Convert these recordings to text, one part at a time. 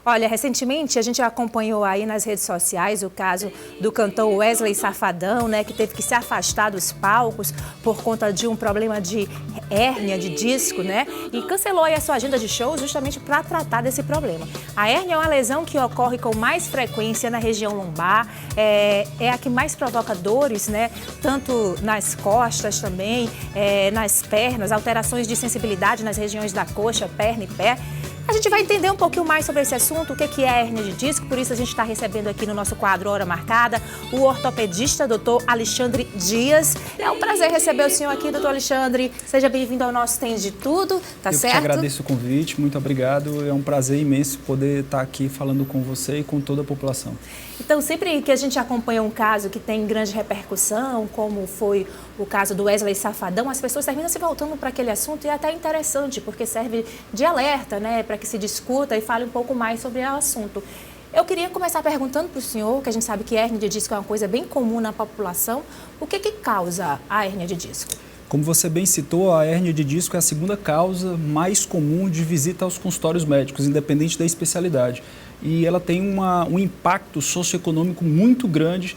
Olha, recentemente a gente acompanhou aí nas redes sociais o caso do cantor Wesley Safadão, né, que teve que se afastar dos palcos por conta de um problema de hérnia de disco, né, e cancelou aí a sua agenda de shows justamente para tratar desse problema. A hérnia é uma lesão que ocorre com mais frequência na região lombar, é a que mais provoca dores, né, tanto nas costas também, nas pernas, alterações de sensibilidade nas regiões da coxa, perna e pé. A gente vai entender um pouquinho mais sobre esse assunto, o que é a hérnia de disco, por isso a gente está recebendo aqui no nosso quadro Hora Marcada o ortopedista, doutor Alexandre Dias. É um prazer receber o senhor aqui, doutor Alexandre. Seja bem-vindo ao nosso Tem de Tudo, tá certo? Eu que agradeço o convite, muito obrigado. É um prazer imenso poder estar aqui falando com você e com toda a população. Então, sempre que a gente acompanha um caso que tem grande repercussão, como foi o caso do Wesley Safadão, as pessoas terminam se voltando para aquele assunto e é até interessante, porque serve de alerta, né, para que se discuta e fale um pouco mais sobre o assunto. Eu queria começar perguntando para o senhor, que a gente sabe que hérnia de disco é uma coisa bem comum na população, o que causa a hérnia de disco? Como você bem citou, a hérnia de disco é a segunda causa mais comum de visita aos consultórios médicos, independente da especialidade. E ela tem um impacto socioeconômico muito grande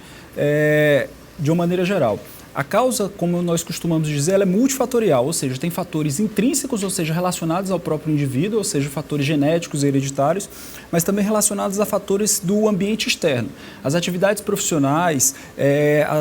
de uma maneira geral. A causa, como nós costumamos dizer, ela é multifatorial, ou seja, tem fatores intrínsecos, ou seja, relacionados ao próprio indivíduo, ou seja, fatores genéticos e hereditários, mas também relacionados a fatores do ambiente externo. As atividades profissionais,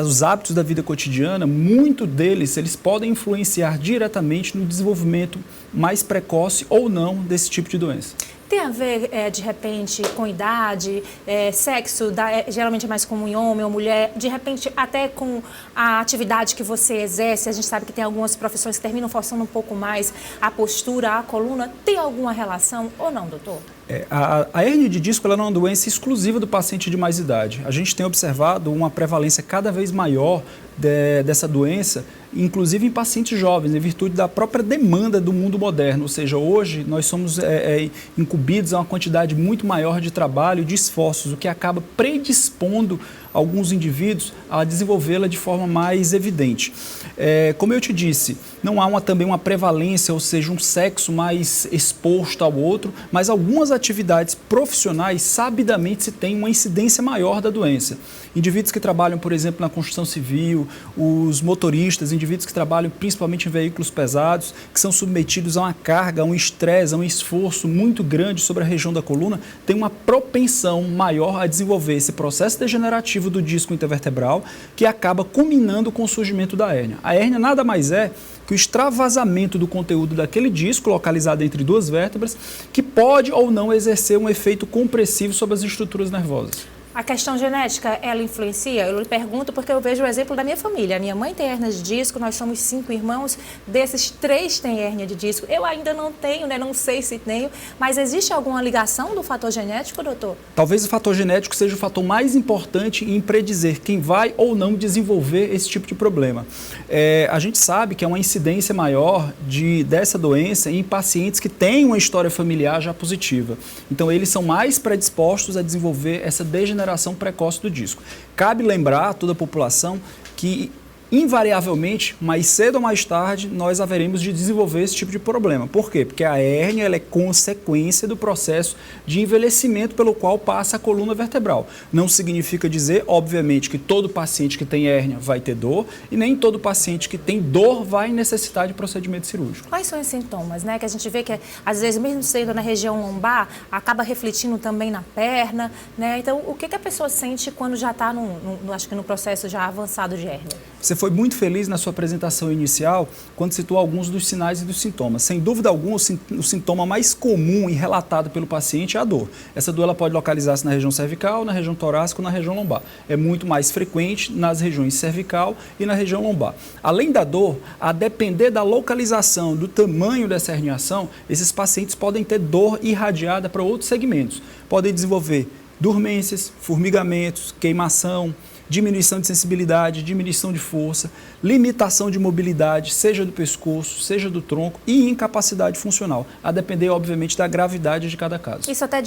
os hábitos da vida cotidiana, muito deles, eles podem influenciar diretamente no desenvolvimento mais precoce ou não desse tipo de doença. Tem a ver, de repente, com idade, sexo, geralmente é mais comum em homem ou mulher, de repente até com a atividade que você exerce, a gente sabe que tem algumas profissões que terminam forçando um pouco mais a postura, a coluna, tem alguma relação ou não, doutor? A hérnia de disco ela não é uma doença exclusiva do paciente de mais idade. A gente tem observado uma prevalência cada vez maior dessa doença, inclusive em pacientes jovens, em virtude da própria demanda do mundo moderno. Ou seja, hoje nós somos incumbidos a uma quantidade muito maior de trabalho e de esforços, o que acaba predispondo alguns indivíduos a desenvolvê-la de forma mais evidente. Como eu te disse, não há também uma prevalência, ou seja, um sexo mais exposto ao outro, mas algumas atividades profissionais, sabidamente, se tem uma incidência maior da doença. Indivíduos que trabalham, por exemplo, na construção civil, os motoristas, indivíduos que trabalham principalmente em veículos pesados, que são submetidos a uma carga, a um estresse, a um esforço muito grande sobre a região da coluna, têm uma propensão maior a desenvolver esse processo degenerativo do disco intervertebral, que acaba culminando com o surgimento da hérnia. A hérnia nada mais é que o extravasamento do conteúdo daquele disco, localizado entre duas vértebras, que pode ou não exercer um efeito compressivo sobre as estruturas nervosas. A questão genética, ela influencia? Eu lhe pergunto porque eu vejo o exemplo da minha família. A minha mãe tem hérnia de disco, nós somos 5 irmãos, desses 3 têm hérnia de disco. Eu ainda não tenho, né? Não sei se tenho, mas existe alguma ligação do fator genético, doutor? Talvez o fator genético seja o fator mais importante em predizer quem vai ou não desenvolver esse tipo de problema. A gente sabe que é uma incidência maior dessa doença em pacientes que têm uma história familiar já positiva. Então, eles são mais predispostos a desenvolver essa degeneração precoce do disco. Cabe lembrar a toda a população que, invariavelmente, mais cedo ou mais tarde, nós haveremos de desenvolver esse tipo de problema. Por quê? Porque a hérnia ela é consequência do processo de envelhecimento pelo qual passa a coluna vertebral. Não significa dizer, obviamente, que todo paciente que tem hérnia vai ter dor e nem todo paciente que tem dor vai necessitar de procedimento cirúrgico. Quais são os sintomas, né? Que a gente vê que, às vezes, mesmo sendo na região lombar, acaba refletindo também na perna, né? Então, o que a pessoa sente quando já está, acho que no processo já avançado de hérnia? Você foi muito feliz na sua apresentação inicial quando citou alguns dos sinais e dos sintomas. Sem dúvida alguma, o sintoma mais comum e relatado pelo paciente é a dor. Essa dor ela pode localizar-se na região cervical, na região torácica ou na região lombar. É muito mais frequente nas regiões cervical e na região lombar. Além da dor, a depender da localização, do tamanho dessa herniação, esses pacientes podem ter dor irradiada para outros segmentos. Podem desenvolver dormências, formigamentos, queimação, diminuição de sensibilidade, diminuição de força, limitação de mobilidade, seja do pescoço, seja do tronco e incapacidade funcional, a depender, obviamente, da gravidade de cada caso. Isso até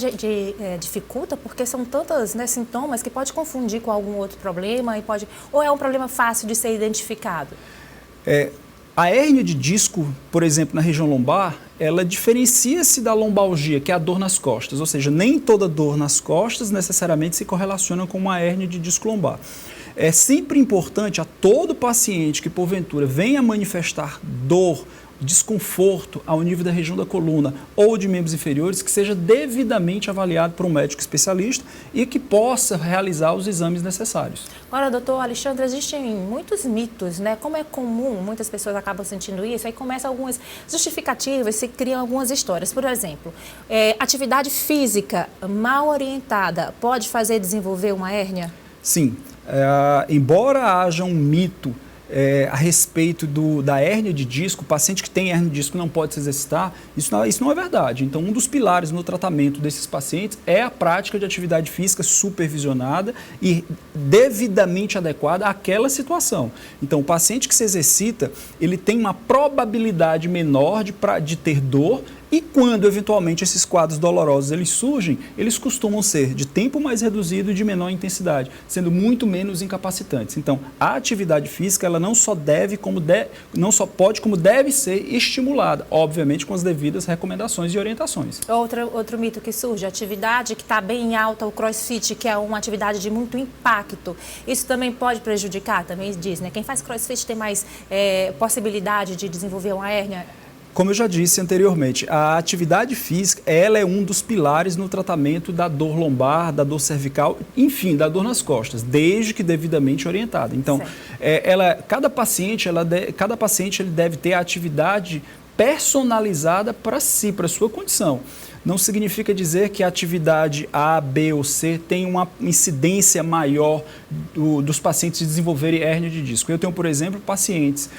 dificulta, porque são tantos, né, sintomas que pode confundir com algum outro problema, ou é um problema fácil de ser identificado? A hérnia de disco, por exemplo, na região lombar, ela diferencia-se da lombalgia, que é a dor nas costas, ou seja, nem toda dor nas costas necessariamente se correlaciona com uma hérnia de disco lombar. É sempre importante a todo paciente que, porventura, venha manifestar dor, desconforto ao nível da região da coluna ou de membros inferiores, que seja devidamente avaliado por um médico especialista e que possa realizar os exames necessários. Agora, doutor Alexandre, existem muitos mitos, né? Como é comum, muitas pessoas acabam sentindo isso, aí começam algumas justificativas, se criam algumas histórias. Por exemplo, atividade física mal orientada pode fazer desenvolver uma hérnia? Sim, embora haja um mito a respeito da hérnia de disco, o paciente que tem hérnia de disco não pode se exercitar, isso não é verdade. Então, um dos pilares no tratamento desses pacientes é a prática de atividade física supervisionada e devidamente adequada àquela situação. Então, o paciente que se exercita, ele tem uma probabilidade menor de ter dor. E quando, eventualmente, esses quadros dolorosos eles surgem, eles costumam ser de tempo mais reduzido e de menor intensidade, sendo muito menos incapacitantes. Então, a atividade física ela não só pode, como deve ser estimulada, obviamente com as devidas recomendações e orientações. Outro mito que surge, atividade que está bem alta, o crossfit, que é uma atividade de muito impacto. Isso também pode prejudicar, também diz, né? Quem faz crossfit tem mais possibilidade de desenvolver uma hérnia? Como eu já disse anteriormente, a atividade física ela é um dos pilares no tratamento da dor lombar, da dor cervical, enfim, da dor nas costas, desde que devidamente orientada. Então, cada paciente ele deve ter a atividade personalizada para si, para a sua condição. Não significa dizer que a atividade A, B ou C tem uma incidência maior dos pacientes desenvolverem hérnia de disco. Eu tenho, por exemplo, pacientes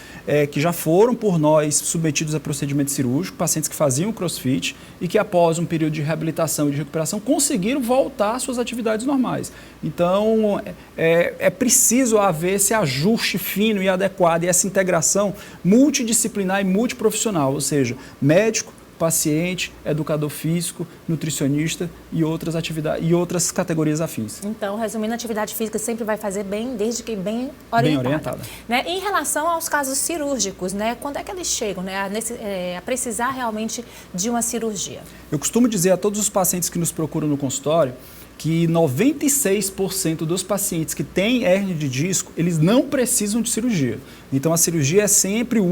que já foram por nós submetidos a procedimento cirúrgico, pacientes que faziam crossfit e que após um período de reabilitação e de recuperação conseguiram voltar às suas atividades normais. Então, é preciso haver esse ajuste fino e adequado e essa integração multidisciplinar e multiprofissional, ou seja, médico, paciente, educador físico, nutricionista e outras atividades e outras categorias afins. Então, resumindo, a atividade física sempre vai fazer bem, desde que bem orientada. Né? Em relação aos casos cirúrgicos, né? Quando é que eles chegam, né? A precisar realmente de uma cirurgia? Eu costumo dizer a todos os pacientes que nos procuram no consultório que 96% dos pacientes que têm hérnia de disco, eles não precisam de cirurgia. Então, a cirurgia é sempre a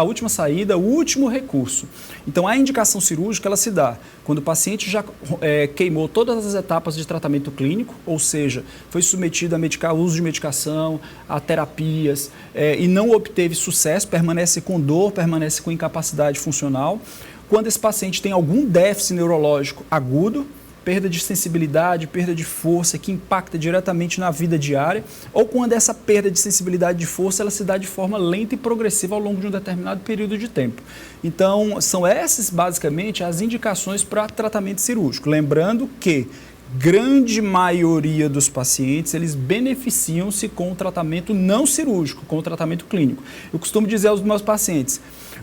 última saída, o último recurso. Então, a indicação cirúrgica, ela se dá quando o paciente já queimou todas as etapas de tratamento clínico, ou seja, foi submetido a uso de medicação, a terapias, e não obteve sucesso, permanece com dor, permanece com incapacidade funcional. Quando esse paciente tem algum déficit neurológico agudo, perda de sensibilidade, perda de força que impacta diretamente na vida diária, ou quando essa perda de sensibilidade de força ela se dá de forma lenta e progressiva ao longo de um determinado período de tempo. Então, são essas basicamente as indicações para tratamento cirúrgico. Lembrando que grande maioria dos pacientes, eles beneficiam-se com o tratamento não cirúrgico, com o tratamento clínico. Eu costumo dizer aos meus pacientes,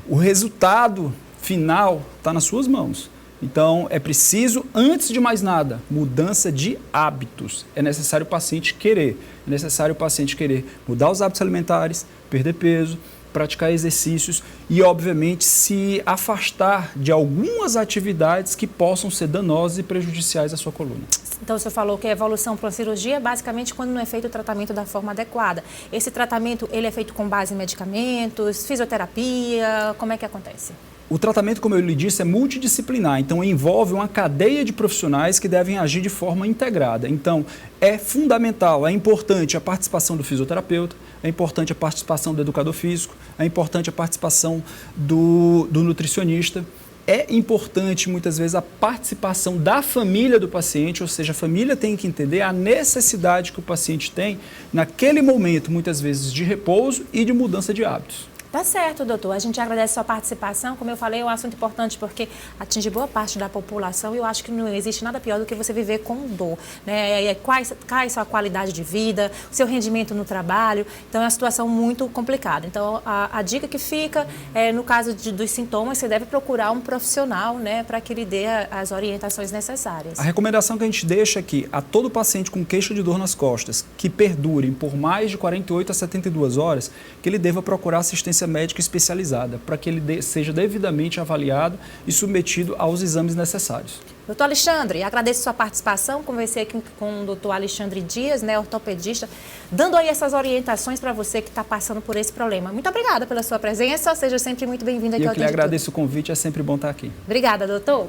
o resultado final está nas suas mãos. Então, é preciso, antes de mais nada, mudança de hábitos. É necessário o paciente querer. É necessário o paciente querer mudar os hábitos alimentares, perder peso, praticar exercícios e, obviamente, se afastar de algumas atividades que possam ser danosas e prejudiciais à sua coluna. Então, o senhor falou que a evolução para a cirurgia é basicamente quando não é feito o tratamento da forma adequada. Esse tratamento, ele é feito com base em medicamentos, fisioterapia, como é que acontece? O tratamento, como eu lhe disse, é multidisciplinar, então envolve uma cadeia de profissionais que devem agir de forma integrada. Então, é fundamental, é importante a participação do fisioterapeuta, é importante a participação do educador físico, é importante a participação do nutricionista, é importante, muitas vezes, a participação da família do paciente, ou seja, a família tem que entender a necessidade que o paciente tem naquele momento, muitas vezes, de repouso e de mudança de hábitos. Tá certo, doutor. A gente agradece a sua participação. Como eu falei, é um assunto importante porque atinge boa parte da população e eu acho que não existe nada pior do que você viver com dor, né? Cai sua qualidade de vida, o seu rendimento no trabalho. Então, é uma situação muito complicada. Então, a dica que fica, no caso dos sintomas, você deve procurar um profissional, né, para que lhe dê as orientações necessárias. A recomendação que a gente deixa aqui a todo paciente com queixa de dor nas costas que perdurem por mais de 48 a 72 horas, que ele deva procurar assistência assistência médica especializada, para que ele seja devidamente avaliado e submetido aos exames necessários. Doutor Alexandre, agradeço sua participação, conversei aqui com o doutor Alexandre Dias, né, ortopedista, dando aí essas orientações para você que está passando por esse problema. Muito obrigada pela sua presença, seja sempre muito bem-vindo aqui ao Eu que lhe agradeço o convite, é sempre bom estar aqui. Obrigada, doutor.